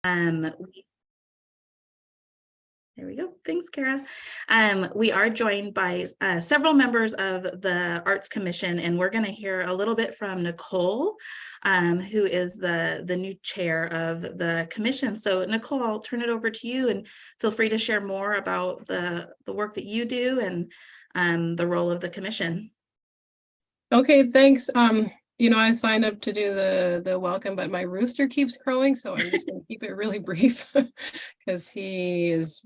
There we go. Thanks, Kara. We are joined by several members of the Arts Commission, and we're going to hear a little bit from Nicole, who is the new chair of the commission. So Nicole, I'll turn it over to you, and feel free to share more about the work that you do and the role of the commission. Okay, thanks. I signed up to do the welcome, but my rooster keeps crowing, so I'm just going to keep it really brief because he is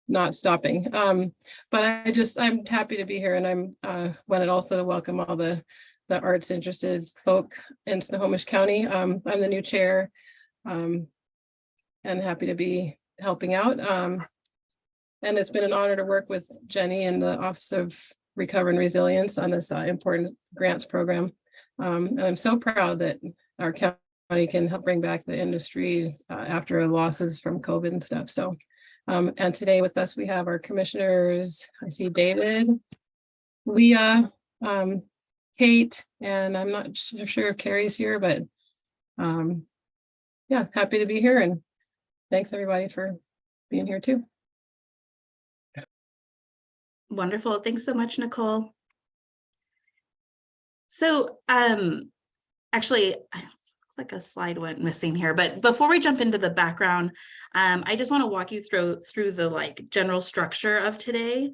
not stopping. But I'm happy to be here, and I'm wanted also to welcome all the arts interested folk in Snohomish County. I'm the new chair, and happy to be helping out. And it's been an honor to work with Jenny and the Office of Recovery and Resilience on this important grants program. And I'm so proud that our county can help bring back the industry after losses from COVID and stuff. So, and today with us, we have our commissioners. I see David, Leah, Kate, and I'm not sure if Carrie's here, but yeah, happy to be here. And thanks everybody for being here too. Wonderful. Thanks so much, Nicole. So actually, it looks like a slide went missing here, but before we jump into the background, I just want to walk you through the general structure of today.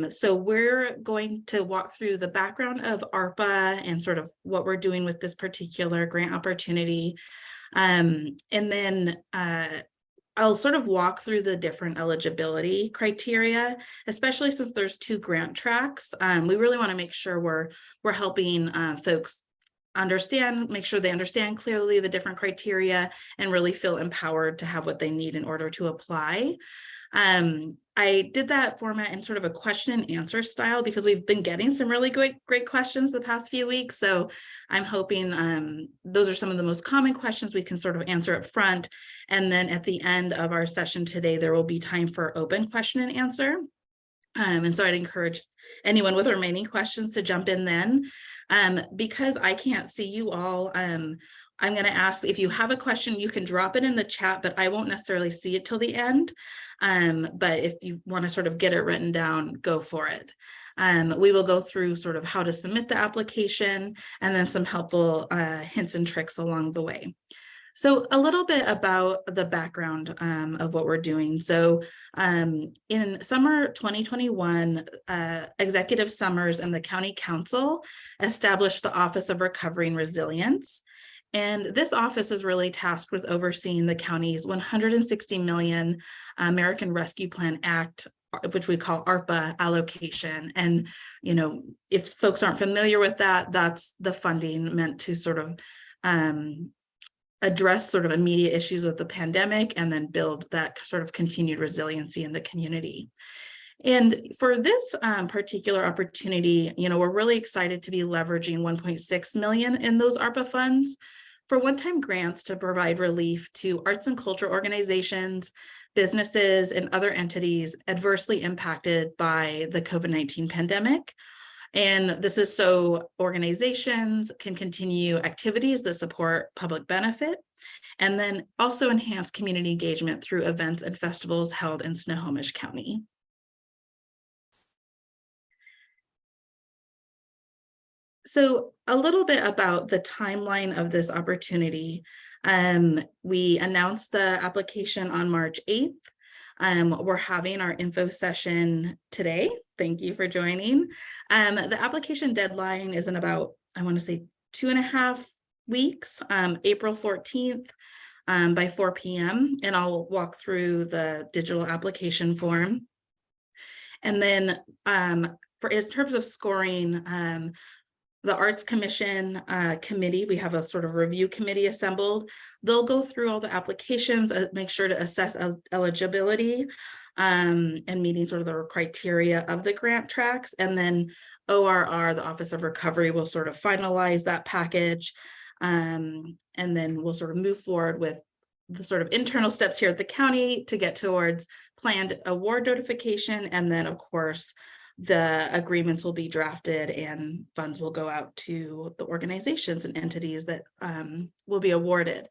So we're going to walk through the background of ARPA and sort of what we're doing with this particular grant opportunity. And then I'll sort of walk through the different eligibility criteria, especially since there's 2 grant tracks. We really want to make sure we're helping folks make sure they understand clearly the different criteria and really feel empowered to have what they need in order to apply. I did that format in sort of a question and answer style because we've been getting some really great questions the past few weeks. So I'm hoping those are some of the most common questions we can sort of answer up front. And then at the end of our session today, there will be time for open question and answer. And so I'd encourage anyone with remaining questions to jump in then. Because I can't see you all, I'm going to ask if you have a question, you can drop it in the chat, but I won't necessarily see it till the end. But if you want to sort of get it written down, go for it. We will go through sort of how to submit the application and then some helpful hints and tricks along the way. So a little bit about the background of what we're doing. So in summer 2021, Executive Summers and the County Council established the Office of Recovery and Resilience. And this office is really tasked with overseeing the county's $160 million American Rescue Plan Act, which we call ARPA allocation. And, if folks aren't familiar with that, that's the funding meant to sort of address sort of immediate issues with the pandemic and then build that sort of continued resiliency in the community. And for this particular opportunity, we're really excited to be leveraging $1.6 million in those ARPA funds for one-time grants to provide relief to arts and culture organizations, businesses, and other entities adversely impacted by the COVID-19 pandemic. And this is so organizations can continue activities that support public benefit, and then also enhance community engagement through events and festivals held in Snohomish County. So a little bit about the timeline of this opportunity. We announced the application on March 8th. We're having our info session today. Thank you for joining. The application deadline is in about, I want to say 2.5 weeks, April 14th by 4 p.m. And I'll walk through the digital application form. And then in terms of scoring, the Arts Commission committee, we have a sort of review committee assembled. They'll go through all the applications, make sure to assess eligibility and meeting sort of the criteria of the grant tracks. And then ORR, the Office of Recovery, will sort of finalize that package. And then we'll sort of move forward with the sort of internal steps here at the county to get towards planned award notification. And then, of course, the agreements will be drafted and funds will go out to the organizations and entities that will be awarded.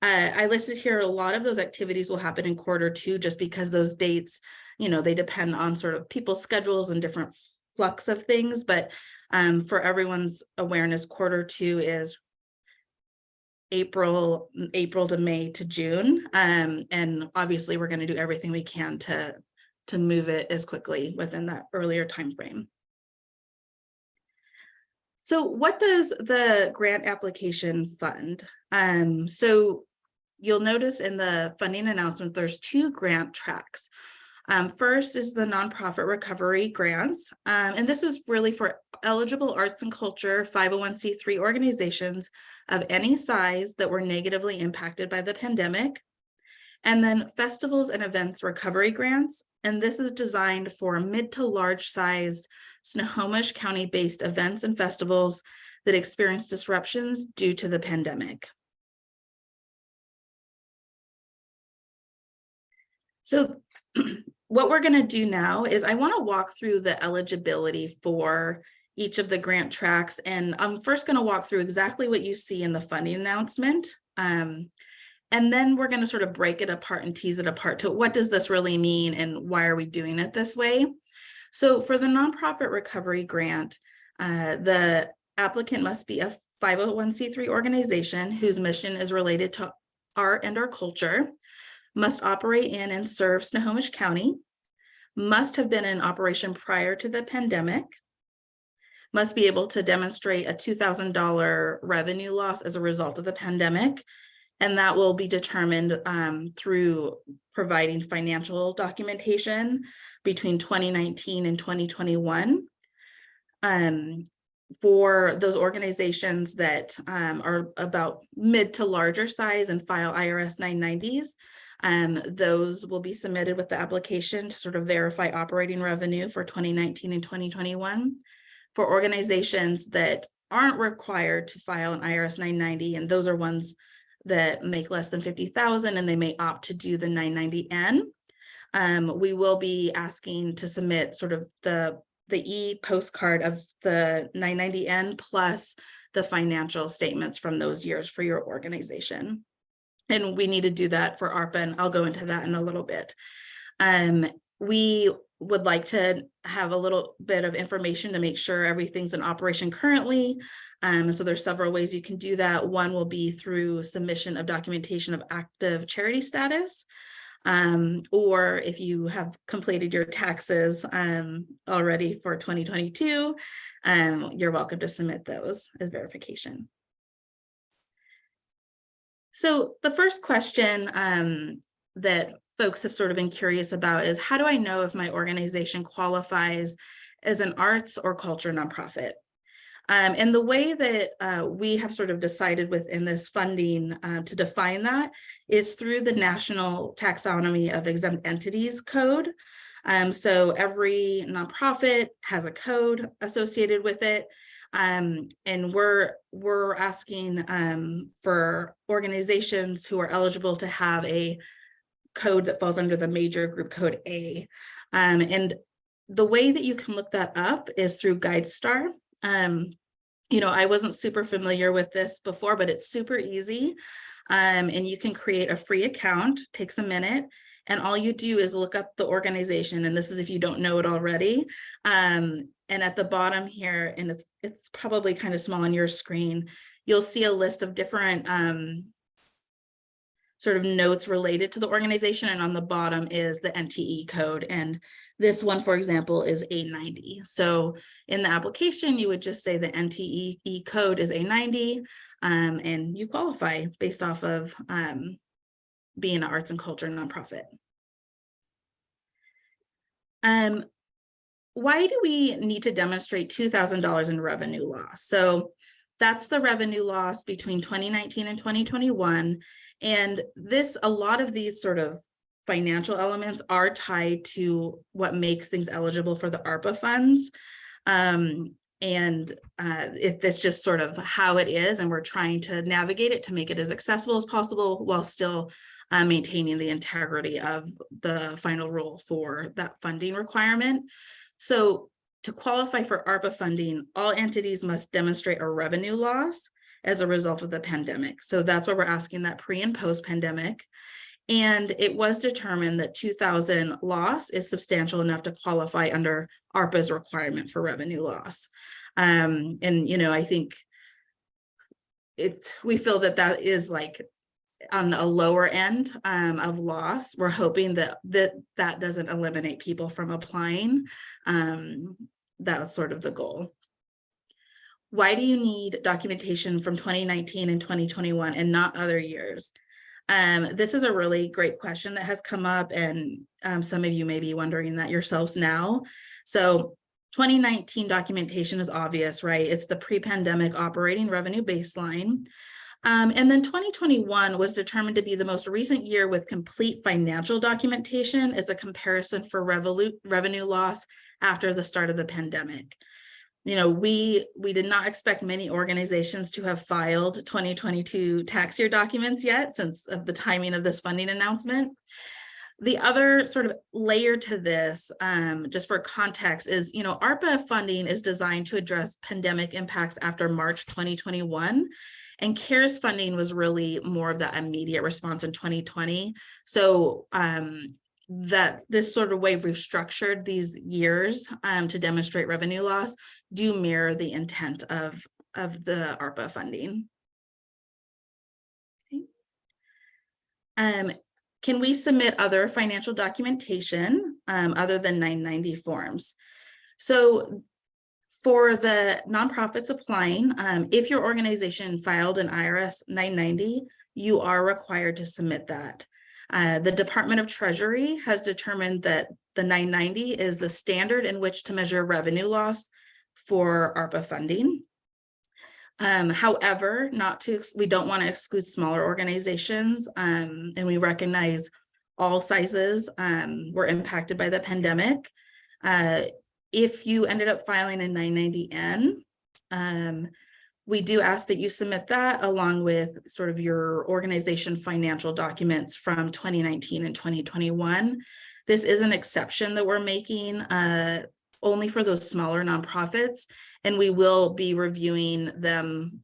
I listed here a lot of those activities will happen in Q2 just because those dates, they depend on sort of people's schedules and different flux of things. But for everyone's awareness, Q2 is April to May to June. And obviously we're going to do everything we can to move it as quickly within that earlier time frame. So what does the grant application fund? So you'll notice in the funding announcement, there's 2 grant tracks. First is the nonprofit recovery grants. And this is really for eligible arts and culture 501c3 organizations of any size that were negatively impacted by the pandemic. And then festivals and events recovery grants. And this is designed for mid to large sized Snohomish County based events and festivals that experience disruptions due to the pandemic. So what we're going to do now is I want to walk through the eligibility for each of the grant tracks. And I'm first going to walk through exactly what you see in the funding announcement. And then we're going to sort of break it apart and tease it apart to what does this really mean and why are we doing it this way? So for the nonprofit recovery grant, the applicant must be a 501c3 organization whose mission is related to art and our culture, must operate in and serve Snohomish County, must have been in operation prior to the pandemic, must be able to demonstrate a $2,000 revenue loss as a result of the pandemic, and that will be determined through providing financial documentation between 2019 and 2021. For those organizations that are about mid to larger size and file IRS 990s, those will be submitted with the application to sort of verify operating revenue for 2019 and 2021. For organizations that aren't required to file an IRS 990, and those are ones that make less than 50,000 and they may opt to do the 990N. We will be asking to submit sort of the e-postcard of the 990N plus the financial statements from those years for your organization. And we need to do that for ARPA, and I'll go into that in a little bit. We would like to have a little bit of information to make sure everything's in operation currently. So there's several ways you can do that. One will be through submission of documentation of active charity status, or if you have completed your taxes already for 2022, you're welcome to submit those as verification. So the first question that folks have sort of been curious about is, how do I know if my organization qualifies as an arts or culture nonprofit? And the way that we have sort of decided within this funding to define that is through the National Taxonomy of Exempt Entities Code. So every nonprofit has a code associated with it. And we're asking for organizations who are eligible to have a code that falls under the major group code A. And the way that you can look that up is through GuideStar. I wasn't super familiar with this before, but it's super easy. And you can create a free account, takes a minute. And all you do is look up the organization. And this is if you don't know it already. And at the bottom here, and it's probably kind of small on your screen, you'll see a list of different sort of notes related to the organization. And on the bottom is the NTE code. And this one, for example, is A90. So in the application, you would just say the NTE code is A90, and you qualify based off of being an arts and culture nonprofit. Why do we need to demonstrate $2,000 in revenue loss? So that's the revenue loss between 2019 and 2021. And a lot of these sort of financial elements are tied to what makes things eligible for the ARPA funds. It's just sort of how it is, and we're trying to navigate it to make it as accessible as possible while still maintaining the integrity of the final rule for that funding requirement. So to qualify for ARPA funding, all entities must demonstrate a revenue loss as a result of the pandemic. So that's why we're asking that pre and post pandemic. And it was determined that 2,000 loss is substantial enough to qualify under ARPA's requirement for revenue loss. And, I think we feel that is like on a lower end of loss. We're hoping that doesn't eliminate people from applying. That was sort of the goal. Why do you need documentation from 2019 and 2021 and not other years? This is a really great question that has come up, and some of you may be wondering that yourselves now. So 2019 documentation is obvious, right? It's the pre-pandemic operating revenue baseline. And then 2021 was determined to be the most recent year with complete financial documentation as a comparison for revenue loss after the start of the pandemic. We did not expect many organizations to have filed 2022 tax year documents yet, since of the timing of this funding announcement. The other sort of layer to this, just for context, is, ARPA funding is designed to address pandemic impacts after March 2021. And CARES funding was really more of that immediate response in 2020. So that this sort of way we've structured these years to demonstrate revenue loss do mirror the intent of the ARPA funding. Okay. Can we submit other financial documentation other than 990 forms? So for the nonprofits applying, if your organization filed an IRS 990, you are required to submit that. The Department of Treasury has determined that the 990 is the standard in which to measure revenue loss for ARPA funding. However, we don't want to exclude smaller organizations, and we recognize all sizes were impacted by the pandemic. If you ended up filing a 990N, we do ask that you submit that along with sort of your organization financial documents from 2019 and 2021. This is an exception that we're making only for those smaller nonprofits, and we will be reviewing them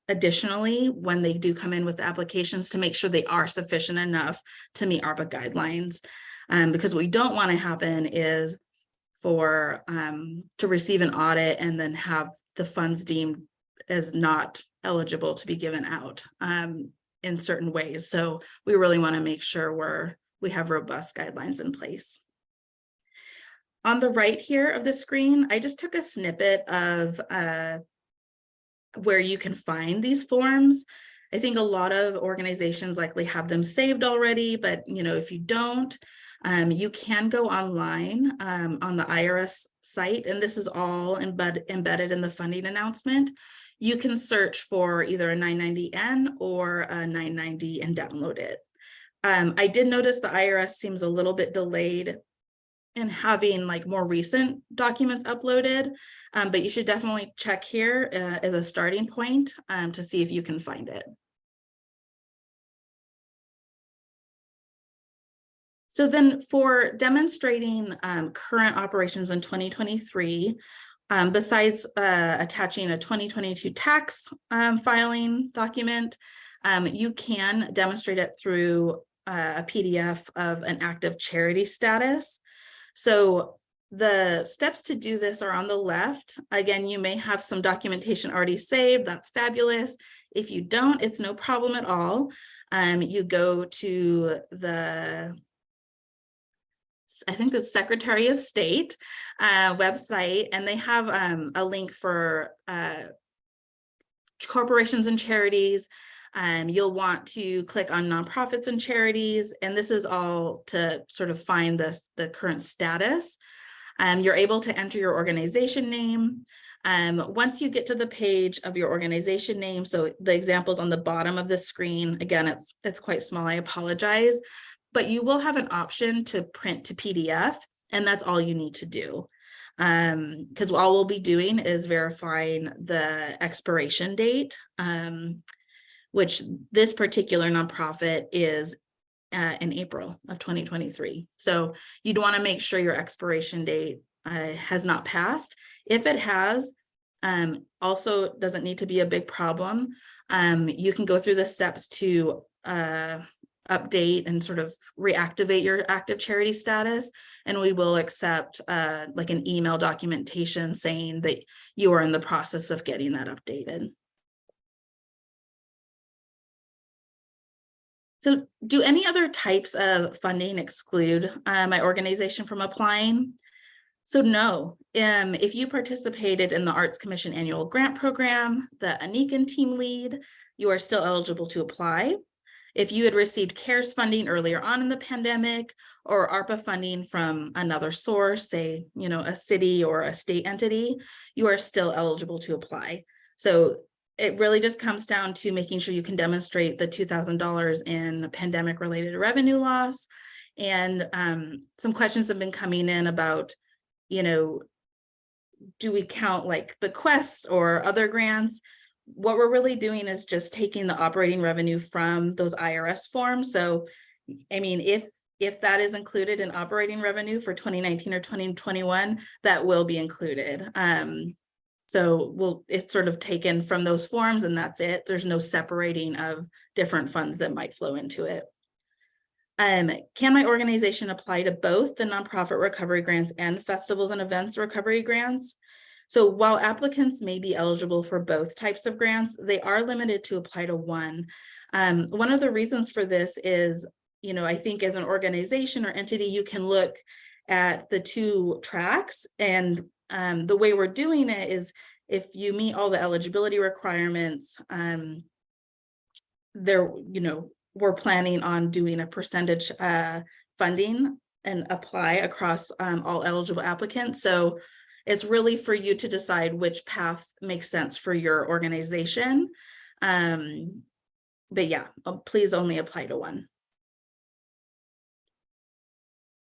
additionally when they do come in with the applications to make sure they are sufficient enough to meet ARPA guidelines. Because what we don't want to happen is to receive an audit and then have the funds deemed as not eligible to be given out in certain ways. So we really want to make sure we have robust guidelines in place. On the right here of the screen, I just took a snippet of where you can find these forms. I think a lot of organizations likely have them saved already, but if you don't, you can go online on the IRS site, and this is all embedded in the funding announcement. You can search for either a 990N or a 990 and download it. I did notice the IRS seems a little bit delayed in having more recent documents uploaded, but you should definitely check here as a starting point to see if you can find it. So then for demonstrating current operations in 2023, besides attaching a 2022 tax filing document, you can demonstrate it through a PDF of an active charity status. So the steps to do this are on the left. Again, you may have some documentation already saved. That's fabulous. If you don't, it's no problem at all. You go to I think the Secretary of State website, and they have a link for corporations and charities. You'll want to click on nonprofits and charities, and this is all to sort of find the current status. You're able to enter your organization name. Once you get to the page of your organization name, so the examples on the bottom of the screen, again, it's quite small, I apologize, but you will have an option to print to PDF, and that's all you need to do. Because all we'll be doing is verifying the expiration date, which this particular nonprofit is in April of 2023. So you'd want to make sure your expiration date has not passed. If it has, Also doesn't need to be a big problem. You can go through the steps to update and sort of reactivate your active charity status, and we will accept like an email documentation saying that you are in the process of getting that updated. So do any other types of funding exclude my organization from applying? So no, if you participated in the Arts Commission annual grant program, the Anikan team lead, you are still eligible to apply. If you had received CARES funding earlier on in the pandemic, or ARPA funding from another source, say, a city or a state entity, you are still eligible to apply. So it really just comes down to making sure you can demonstrate the $2,000 in pandemic related revenue loss. And some questions have been coming in about, do we count like bequests or other grants? What we're really doing is just taking the operating revenue from those IRS forms. So, I mean, if that is included in operating revenue for 2019 or 2021, that will be included. So it's sort of taken from those forms and that's it. There's no separating of different funds that might flow into it. Can my organization apply to both the nonprofit recovery grants and festivals and events recovery grants? So while applicants may be eligible for both types of grants, they are limited to apply to one. One of the reasons for this is, I think as an organization or entity, you can look at the two tracks, and the way we're doing it is if you meet all the eligibility requirements, we're planning on doing a percentage funding and apply across all eligible applicants. So it's really for you to decide which path makes sense for your organization. But yeah, please only apply to one.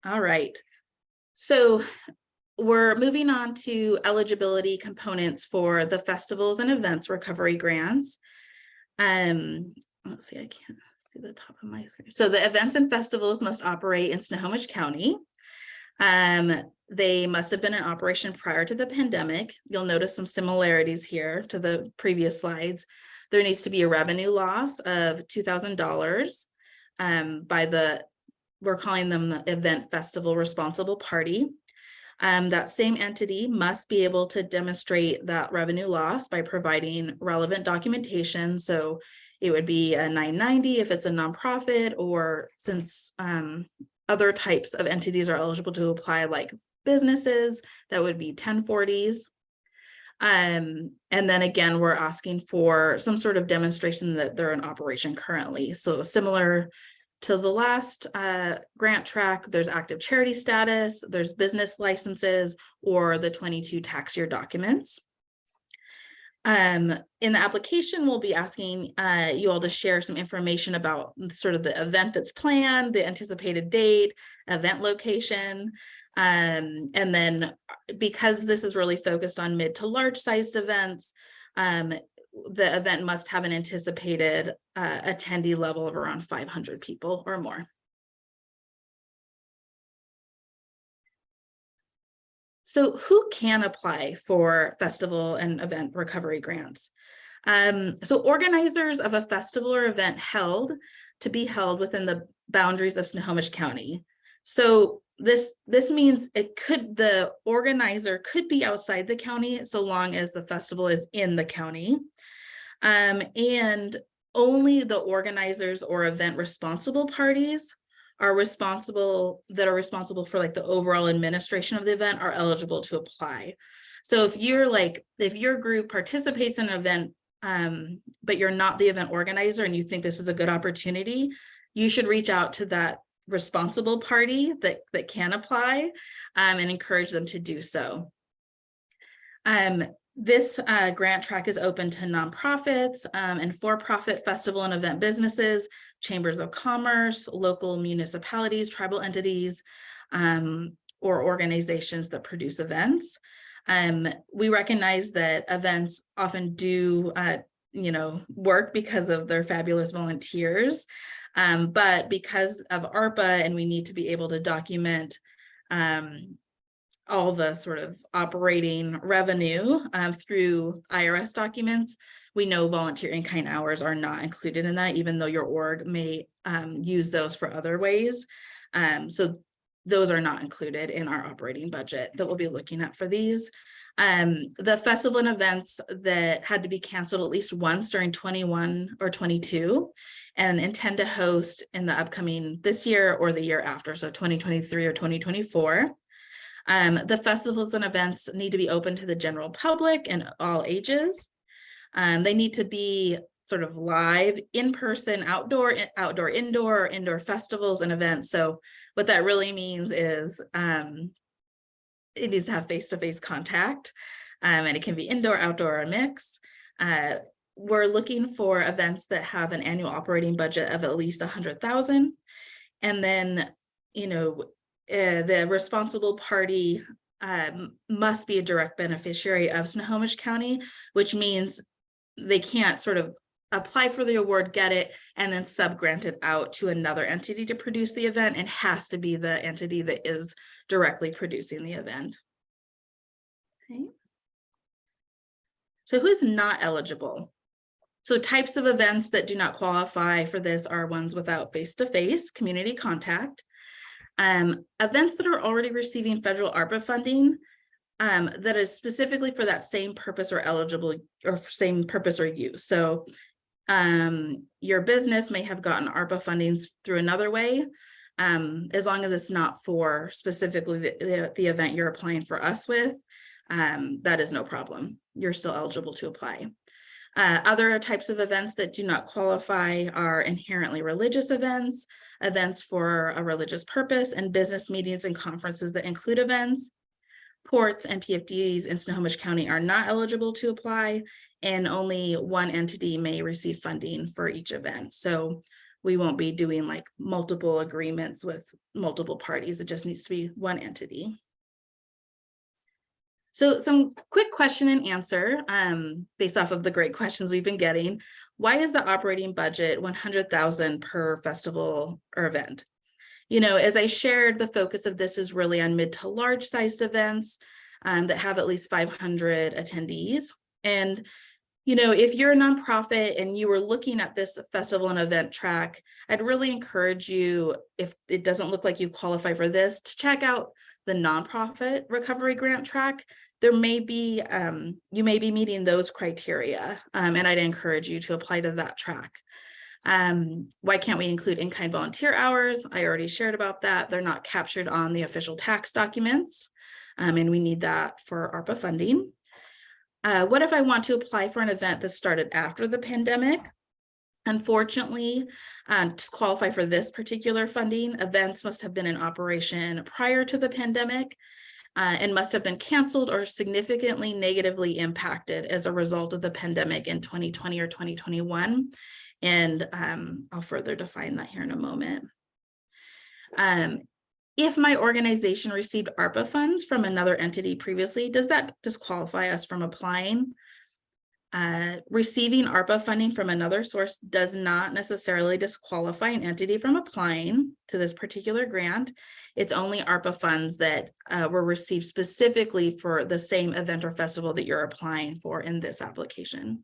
All right. So we're moving on to eligibility components for the festivals and events recovery grants. Let's see, I can't see the top of my screen. So the events and festivals must operate in Snohomish County. They must have been in operation prior to the pandemic. You'll notice some similarities here to the previous slides. There needs to be a revenue loss of $2,000 we're calling them the event festival responsible party. That same entity must be able to demonstrate that revenue loss by providing relevant documentation. So it would be a 990 if it's a nonprofit, or since other types of entities are eligible to apply, like businesses, that would be 1040s. And then again, we're asking for some sort of demonstration that they're in operation currently. So similar to the last grant track, there's active charity status, there's business licenses, or the 22 tax year documents. In the application, we'll be asking you all to share some information about sort of the event that's planned, the anticipated date, event location. And then because this is really focused on mid to large sized events, the event must have an anticipated attendee level of around 500 people or more. So who can apply for festival and event recovery grants? So organizers of a festival or event to be held within the boundaries of Snohomish County. So this means the organizer could be outside the county so long as the festival is in the county. And only the organizers or event responsible parties are responsible for like the overall administration of the event are eligible to apply. So if your group participates in an event, but you're not the event organizer and you think this is a good opportunity, you should reach out to that responsible party that can apply and encourage them to do so. This grant track is open to nonprofits and for-profit festival and event businesses, chambers of commerce, local municipalities, tribal entities, or organizations that produce events. We recognize that events often do, work because of their fabulous volunteers, but because of ARPA and we need to be able to document all the sort of operating revenue through IRS documents. We know volunteer in-kind hours are not included in that, even though your org may use those for other ways. So those are not included in our operating budget that we'll be looking at for these. The festival and events that had to be canceled at least once during 21 or 22 and intend to host in the upcoming this year or the year after, so 2023 or 2024. The festivals and events need to be open to the general public and all ages. They need to be sort of live, in-person, outdoor, indoor, or indoor festivals and events. So what that really means is it needs to have face-to-face contact, and it can be indoor, outdoor, or a mix. We're looking for events that have an annual operating budget of at least 100,000. And then, the responsible party must be a direct beneficiary of Snohomish County, which means they can't sort of apply for the award, get it, and then subgrant it out to another entity to produce the event, and has to be the entity that is directly producing the event. Okay. So who is not eligible? So types of events that do not qualify for this are ones without face-to-face community contact, events that are already receiving federal ARPA funding that is specifically for that same purpose or eligible or same purpose or use. So your business may have gotten ARPA fundings through another way, as long as it's not for specifically the event you're applying for us with, that is no problem. You're still eligible to apply. Other types of events that do not qualify are inherently religious events, events for a religious purpose, and business meetings and conferences that include events. Ports and PFDs in Snohomish County are not eligible to apply, and only one entity may receive funding for each event. So we won't be doing like multiple agreements with multiple parties. It just needs to be one entity. So some quick question and answer based off of the great questions we've been getting. Why is the operating budget 100,000 per festival or event? As I shared, the focus of this is really on mid to large sized events that have at least 500 attendees. And, if you're a nonprofit and you were looking at this festival and event track, I'd really encourage you, if it doesn't look like you qualify for this, to check out the nonprofit recovery grant track. There may be, you may be meeting those criteria, and I'd encourage you to apply to that track. Why can't we include in-kind volunteer hours? I already shared about that. They're not captured on the official tax documents, and we need that for ARPA funding. What if I want to apply for an event that started after the pandemic? Unfortunately, to qualify for this particular funding, events must have been in operation prior to the pandemic and must have been canceled or significantly negatively impacted as a result of the pandemic in 2020 or 2021. And I'll further define that here in a moment. If my organization received ARPA funds from another entity previously, does that disqualify us from applying? Receiving ARPA funding from another source does not necessarily disqualify an entity from applying to this particular grant. It's only ARPA funds that were received specifically for the same event or festival that you're applying for in this application.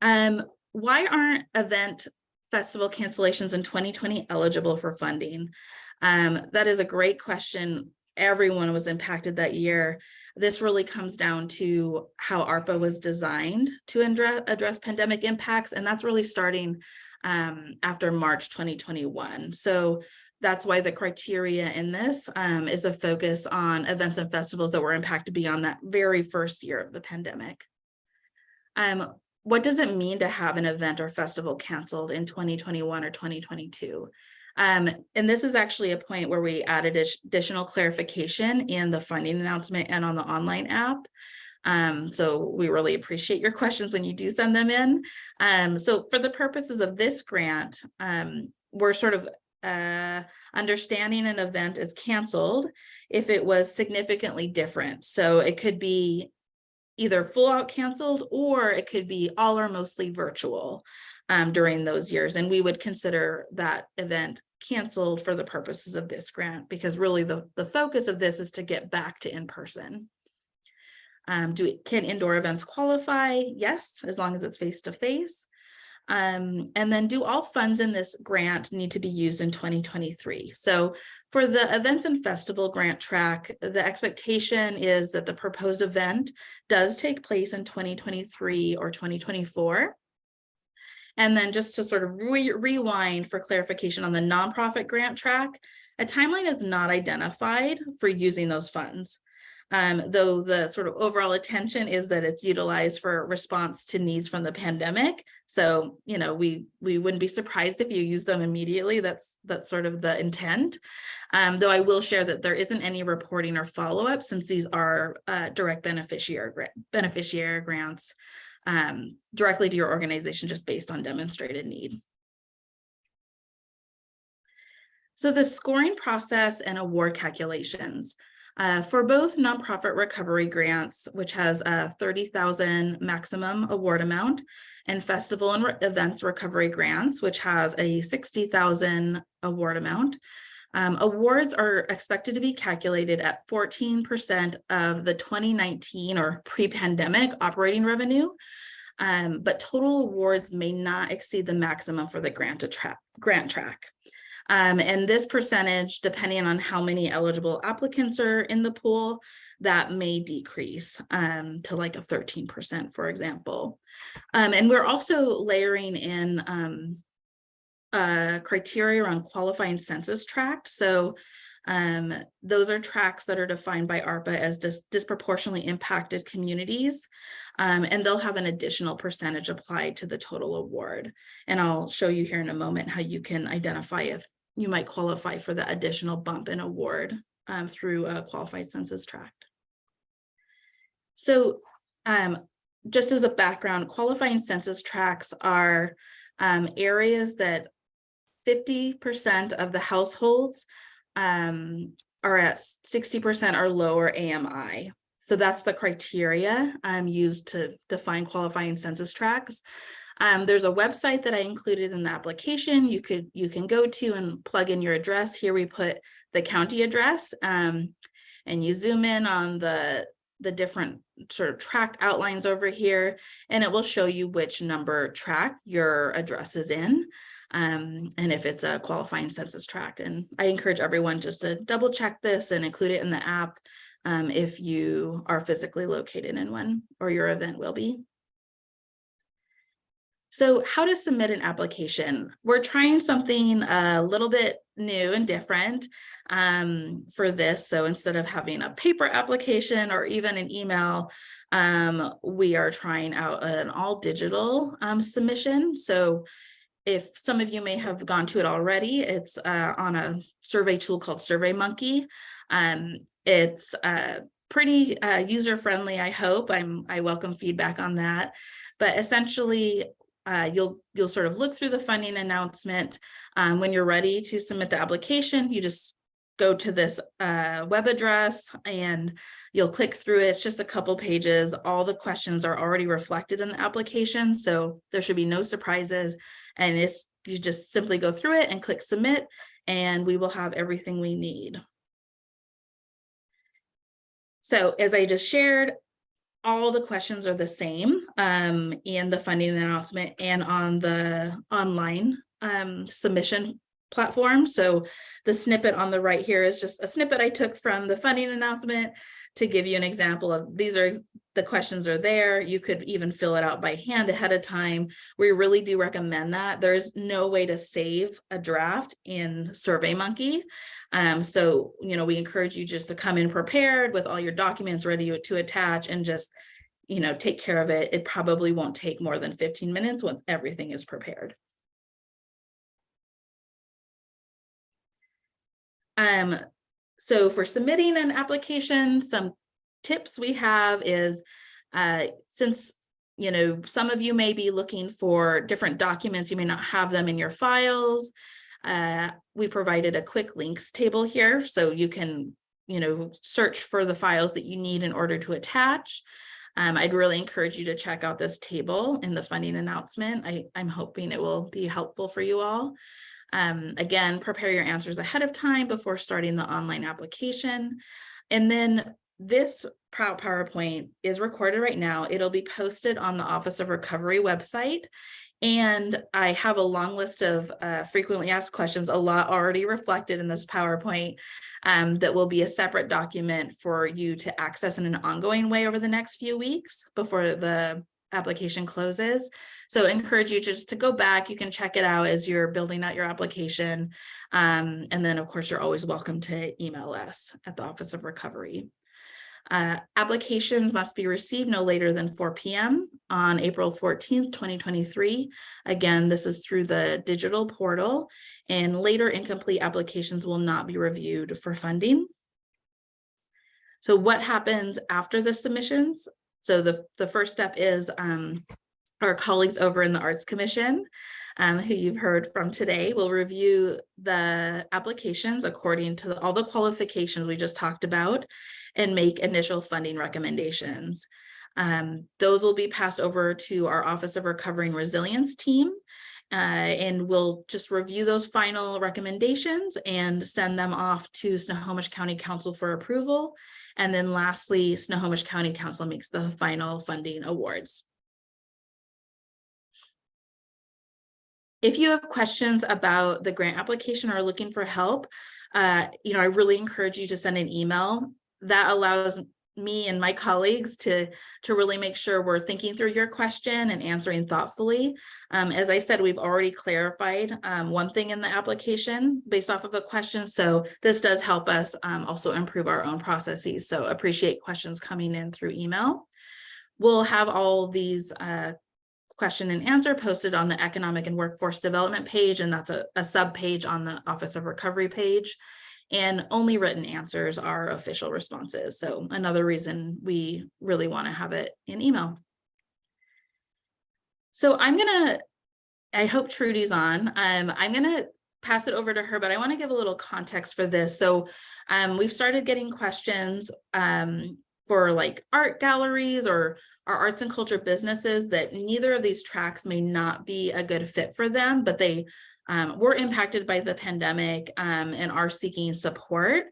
Why aren't event festival cancellations in 2020 eligible for funding? That is a great question. Everyone was impacted that year. This really comes down to how ARPA was designed to address pandemic impacts, and that's really starting after March 2021. So that's why the criteria in this is a focus on events and festivals that were impacted beyond that very first year of the pandemic. What does it mean to have an event or festival canceled in 2021 or 2022? And this is actually a point where we added additional clarification in the funding announcement and on the online app. So we really appreciate your questions when you do send them in. So for the purposes of this grant, we're sort of understanding an event is canceled if it was significantly different. So it could be either full out canceled, or it could be all or mostly virtual. during those years. And we would consider that event canceled for the purposes of this grant, because really the focus of this is to get back to in-person. Can indoor events qualify? Yes, as long as it's face-to-face. And then do all funds in this grant need to be used in 2023? So for the events and festival grant track, the expectation is that the proposed event does take place in 2023 or 2024. And then just to sort of rewind for clarification on the nonprofit grant track, a timeline is not identified for using those funds. Though the sort of overall attention is that it's utilized for response to needs from the pandemic. So, you know, we wouldn't be surprised if you use them immediately. That's sort of the intent. Though I will share that there isn't any reporting or follow-up, since these are direct beneficiary grants directly to your organization, just based on demonstrated need. So the scoring process and award calculations. For both nonprofit recovery grants, which has a $30,000 maximum award amount, and festival and events recovery grants, which has a $60,000 award amount, awards are expected to be calculated at 14% of the 2019 or pre-pandemic operating revenue, but total awards may not exceed the maximum for the grant track. And this percentage, depending on how many eligible applicants are in the pool, that may decrease to like a 13%, for example. And we're also layering in criteria around qualifying census tract. So those are tracts that are defined by ARPA as disproportionately impacted communities, and they'll have an additional percentage applied to the total award. And I'll show you here in a moment how you can identify if you might qualify for the additional bump in award through a qualified census tract. So just as a background, qualifying census tracts are areas that 50% of the households are at 60% or lower AMI. So that's the criteria used to define qualifying census tracts. There's a website that I included in the application. You can go to and plug in your address. Here we put the county address, and you zoom in on the different sort of tract outlines over here, and it will show you which number tract your address is in, and if it's a qualifying census tract. And I encourage everyone just to double check this and include it in the app if you are physically located in one, or your event will be. So how to submit an application. We're trying something a little bit new and different for this. So instead of having a paper application or even an email, we are trying out an all digital submission. So if some of you may have gone to it already, it's on a survey tool called SurveyMonkey. It's pretty user-friendly, I hope. I welcome feedback on that. But essentially, you'll sort of look through the funding announcement. When you're ready to submit the application, you just go to this web address and you'll click through it. It's just a couple pages. All the questions are already reflected in the application, so there should be no surprises. And you just simply go through it and click submit, and we will have everything we need. So as I just shared, all the questions are the same in the funding announcement and on the online submission platform. So the snippet on the right here is just a snippet I took from the funding announcement to give you an example of these are the questions are there. You could even fill it out by hand ahead of time. We really do recommend that. There's no way to save a draft in SurveyMonkey. So, we encourage you just to come in prepared with all your documents ready to attach and just, take care of it. It probably won't take more than 15 minutes when everything is prepared. So for submitting an application, some tips we have is, since, some of you may be looking for different documents, you may not have them in your files. We provided a quick links table here, so you can, search for the files that you need in order to attach. I'd really encourage you to check out this table in the funding announcement. I'm hoping it will be helpful for you all. Again, prepare your answers ahead of time before starting the online application. And then this PowerPoint is recorded right now. It'll be posted on the Office of Recovery website. And I have a long list of frequently asked questions, a lot already reflected in this PowerPoint, that will be a separate document for you to access in an ongoing way over the next few weeks before the application closes. So I encourage you just to go back. You can check it out as you're building out your application. And then of course, you're always welcome to email us at the Office of Recovery. Applications must be received no later than 4 p.m. on April 14th, 2023. Again, this is through the digital portal, and later incomplete applications will not be reviewed for funding. So what happens after the submissions? So the first step is our colleagues over in the Arts Commission, who you've heard from today, will review the applications according to all the qualifications we just talked about and make initial funding recommendations. Those will be passed over to our Office of Recovery and Resilience team, and we'll just review those final recommendations and send them off to Snohomish County Council for approval. And then lastly, Snohomish County Council makes the final funding awards. If you have questions about the grant application or are looking for help, I really encourage you to send an email. That allows me and my colleagues to really make sure we're thinking through your question and answering thoughtfully. As I said, we've already clarified one thing in the application based off of a question. So this does help us also improve our own processes. So appreciate questions coming in through email. We'll have all of these question and answer posted on the Economic and Workforce Development page, and that's a sub page on the Office of Recovery page. And only written answers are official responses. So another reason we really want to have it in email. So I hope Trudy's on. I'm gonna pass it over to her, but I want to give a little context for this. So we've started getting questions for like art galleries or our arts and culture businesses that neither of these tracks may not be a good fit for them, but they were impacted by the pandemic and are seeking support.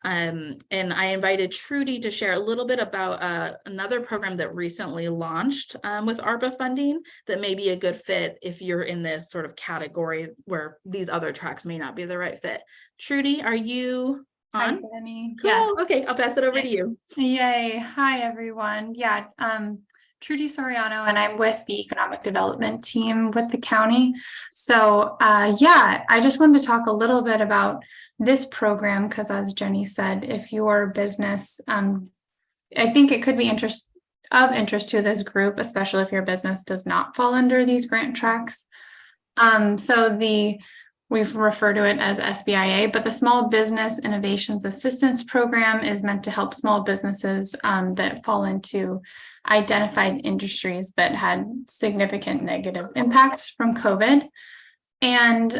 And I invited Trudy to share a little bit about another program that recently launched with ARPA funding that may be a good fit if you're in this sort of category where these other tracks may not be the right fit. Trudy, are you on? Hi, Jenny. Cool. Yes. Okay, I'll pass it over to you. Yay. Hi, everyone. Yeah, Trudy Soriano, and I'm with the economic development team with the county. So I just wanted to talk a little bit about this program because, as Jenny said, if your business, I think it could be of interest to this group, especially if your business does not fall under these grant tracks. We've referred to it as SBIA, but the Small Business Innovations Assistance Program is meant to help small businesses that fall into identified industries that had significant negative impacts from COVID. And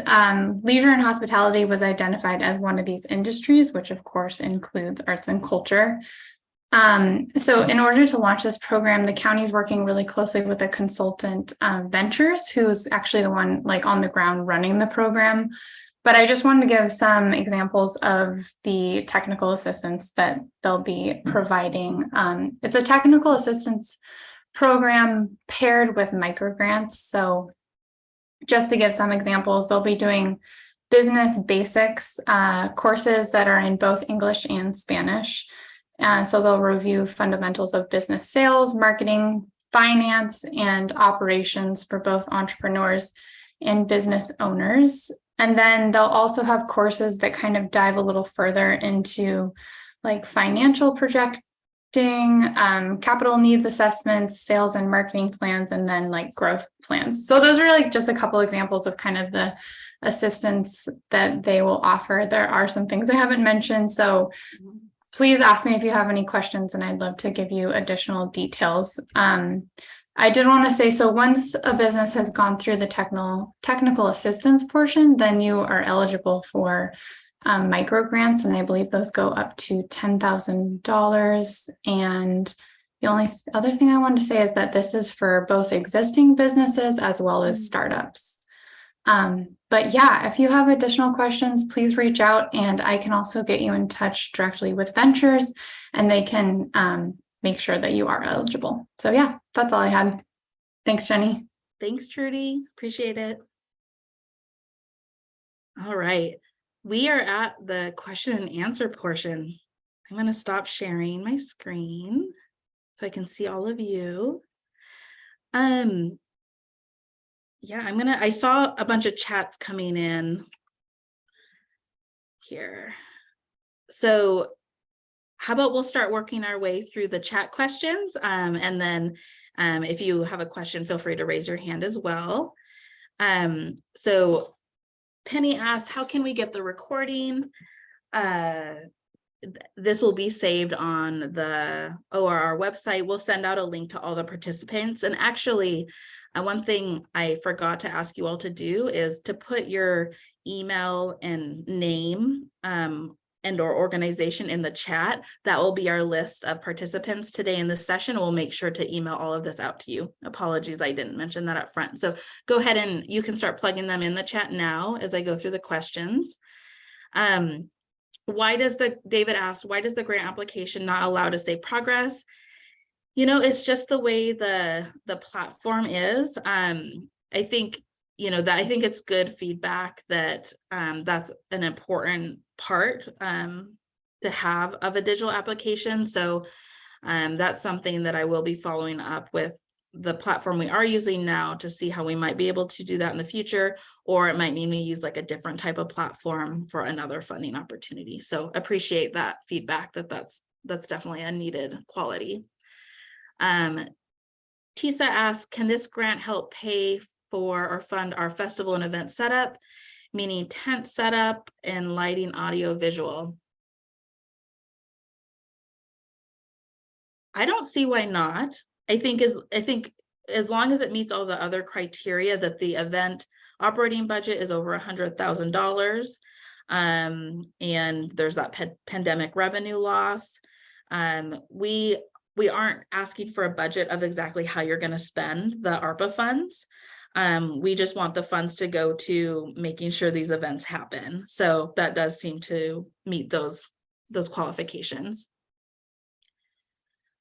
leisure and hospitality was identified as one of these industries, which of course includes arts and culture. So in order to launch this program, the county is working really closely with a consultant, Ventures, who's actually the one like on the ground running the program. But I just wanted to give some examples of the technical assistance that they'll be providing. It's a technical assistance program paired with microgrants. So just to give some examples, they'll be doing business basics courses that are in both English and Spanish. So they'll review fundamentals of business sales, marketing, finance, and operations for both entrepreneurs and business owners. And then they'll also have courses that kind of dive a little further into like financial projecting, capital needs assessments, sales and marketing plans, and then like growth plans. So those are like just a couple examples of kind of the assistance that they will offer. There are some things I haven't mentioned. So please ask me if you have any questions, and I'd love to give you additional details. I did want to say, so once a business has gone through the technical assistance portion, then you are eligible for micro grants, and I believe those go up to $10,000. And The only other thing I wanted to say is that this is for both existing businesses as well as startups. But yeah, if you have additional questions, please reach out, and I can also get you in touch directly with Ventures, and they can make sure that you are eligible. So yeah, that's all I had. Thanks, Jenny. Thanks, Trudy. Appreciate it. All right. We are at the question and answer portion. I'm going to stop sharing my screen so I can see all of you. Yeah, I saw a bunch of chats coming in here. So how about we'll start working our way through the chat questions. And then if you have a question, feel free to raise your hand as well. So Penny asked, how can we get the recording? This will be saved on the ORR website. We'll send out a link to all the participants. And actually, one thing I forgot to ask you all to do is to put your email and name and or organization in the chat. That will be our list of participants today in this session. We'll make sure to email all of this out to you. Apologies, I didn't mention that up front. So go ahead and you can start plugging them in the chat now as I go through the questions. David asked, why does the grant application not allow to say progress? You know, it's just the way the platform is. I think, I think it's good feedback that that's an important part to have of a digital application. So that's something that I will be following up with the platform we are using now to see how we might be able to do that in the future, or it might mean we use like a different type of platform for another funding opportunity. So appreciate that feedback, that's definitely a needed quality. Tisa asked, can this grant help pay for or fund our festival and event setup, meaning tent setup and lighting, audio, visual? I don't see why not. I think as long as it meets all the other criteria, that the event operating budget is over $100,000, and there's that pandemic revenue loss. We aren't asking for a budget of exactly how you're going to spend the ARPA funds. We just want the funds to go to making sure these events happen. So that does seem to meet those qualifications.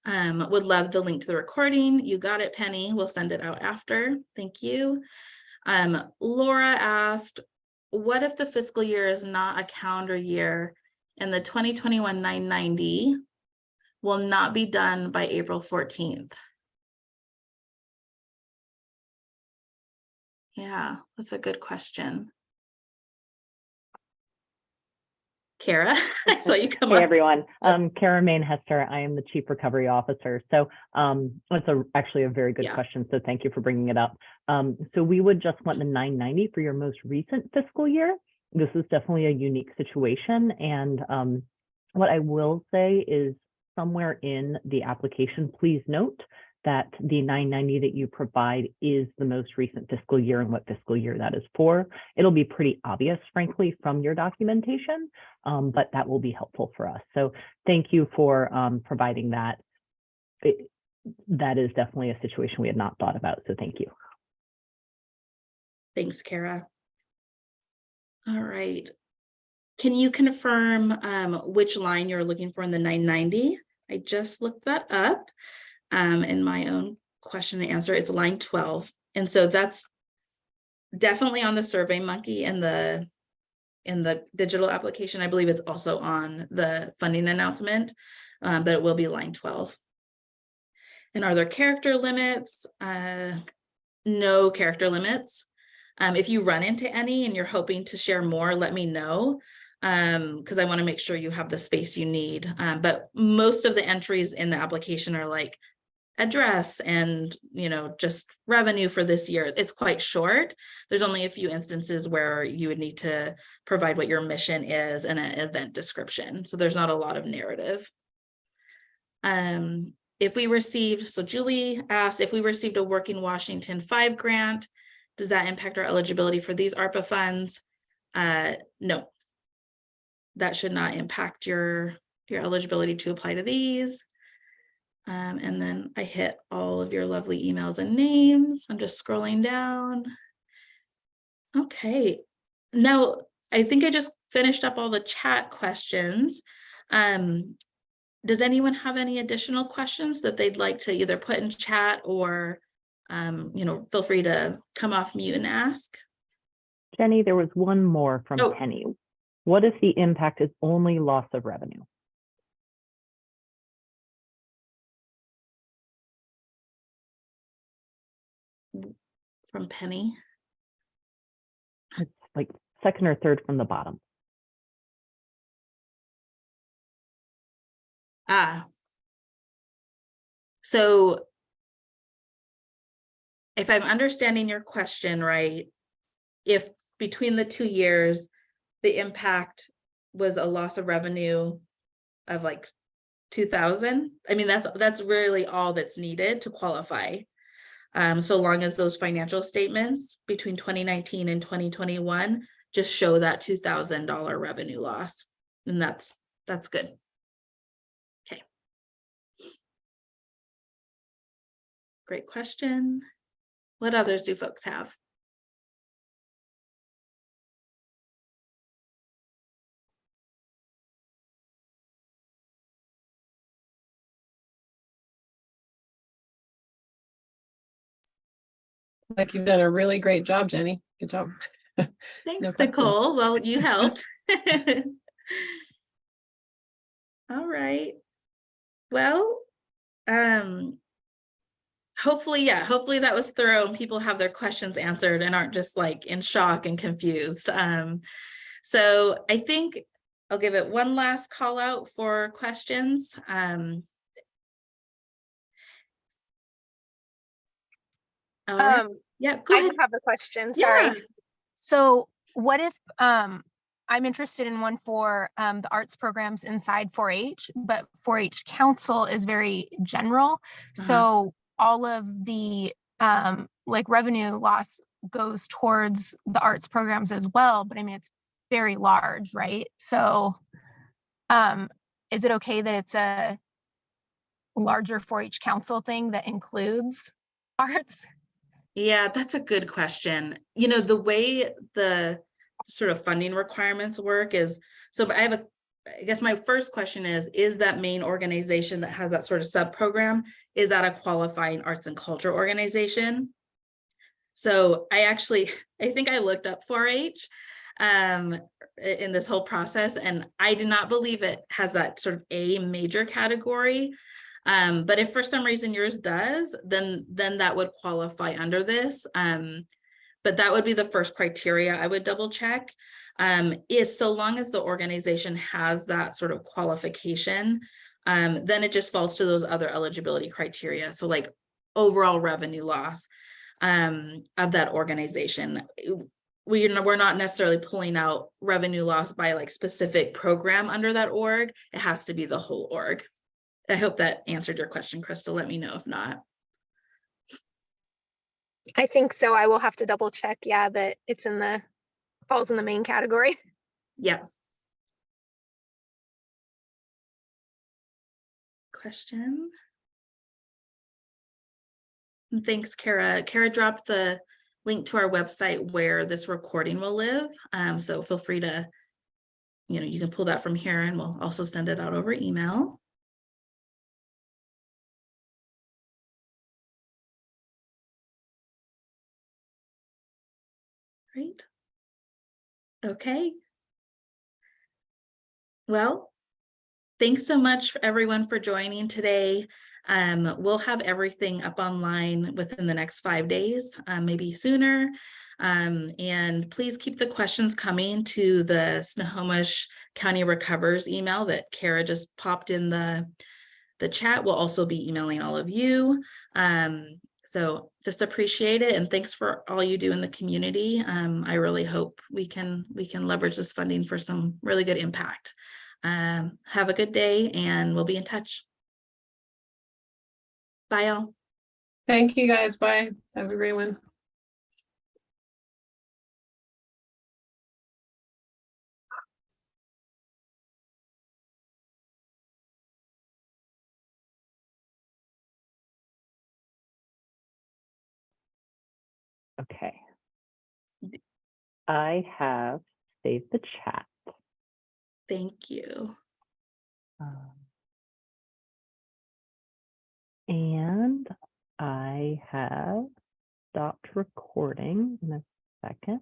Would love the link to the recording. You got it, Penny. We'll send it out after. Thank you. Laura asked, what if the fiscal year is not a calendar year and the 2021 990 will not be done by April 14th? Yeah, that's a good question. Kara, I saw you come Hey up. everyone, Kara Main-Hester. I am the Chief Recovery Officer. So it's actually a very good question. So thank you for bringing it up. So we would just want the 990 for your most recent fiscal year. This is definitely a unique situation. And what I will say is somewhere in the application, please note that the 990 that you provide is the most recent fiscal year and what fiscal year that is for. It'll be pretty obvious, frankly, from your documentation, but that will be helpful for us. So thank you for providing that. That is definitely a situation we had not thought about, so thank you. Thanks, Kara. All right. Can you confirm which line you're looking for in the 990? I just looked that up. In my own question and answer, it's line 12. And so that's definitely on the SurveyMonkey and in the digital application. I believe it's also on the funding announcement, but it will be line 12. And are there character limits? No character limits. If you run into any and you're hoping to share more, let me know, because I want to make sure you have the space you need. But most of the entries in the application are like address and just revenue for this year. It's quite short. There's only a few instances where you would need to provide what your mission is and an event description. So there's not a lot of narrative. If we received, so Julie asked, if we received a Working Washington 5 grant, does that impact our eligibility for these ARPA funds? No, that should not impact your eligibility to apply to these. And then I hit all of your lovely emails and names. I'm just scrolling down. Okay. Now, I think I just finished up all the chat questions. Does anyone have any additional questions that they'd like to either put in chat or, feel free to come off mute and ask? Jenny, there was one more from Oh. Penny. What if the impact is only loss of revenue? From Penny. It's like second or third from the bottom. So if I'm understanding your question right, if between the 2 years, the impact was a loss of revenue of like 2,000, I mean, that's really all that's needed to qualify. So long as those financial statements between 2019 and 2021 just show that $2,000 revenue loss, and that's good. Okay. Great question. What others do folks have? Like you've done a really great job, Jenny. Good job. Thanks, No question. Nicole. Well, you helped. All right. Well, hopefully that was thorough and people have their questions answered and aren't just like in shock and confused. So I think I'll give it one last call out for questions. All right. Yeah, go I ahead. just have a question. Yeah. Sorry. So what if I'm interested in one for the arts programs inside 4-H, but 4-H Council is very general. So all of the like revenue loss goes towards the arts programs as well. But I mean, it's very large, right? So is it okay that it's a larger 4-H Council thing that includes arts? Yeah, that's a good question. You know, the way the sort of funding requirements work is, so I guess my first question is that main organization that has that sort of sub-program, is that a qualifying arts and culture organization? So I think I looked up 4-H in this whole process, and I do not believe it has that sort of a major category. But if for some reason yours does, then that would qualify under this. But that would be the first criteria I would double check, is so long as the organization has that sort of qualification, then it just falls to those other eligibility criteria. So like overall revenue loss of that organization. We're not necessarily pulling out revenue loss by like specific program under that org. It has to be the whole org. I hope that answered your question, Crystal. Let me know if not. I think so. I will have to double check. Yeah, that it's falls in the main category. Yeah. Question. And thanks, Kara. Kara dropped the link to our website where this recording will live. So feel free to, you can pull that from here, and we'll also send it out over email. Great. Okay. Well, thanks so much everyone for joining today. We'll have everything up online within the next 5 days, maybe sooner. And please keep the questions coming to the Snohomish County Recovers email that Kara just popped in the chat. We'll also be emailing all of you. So just appreciate it, and thanks for all you do in the community. I really hope we can leverage this funding for some really good impact. Have a good day, and we'll be in touch. Bye, all. Thank you guys. Bye. Have a great one. Okay. I have saved the chat. Thank you. And I have stopped recording in a second.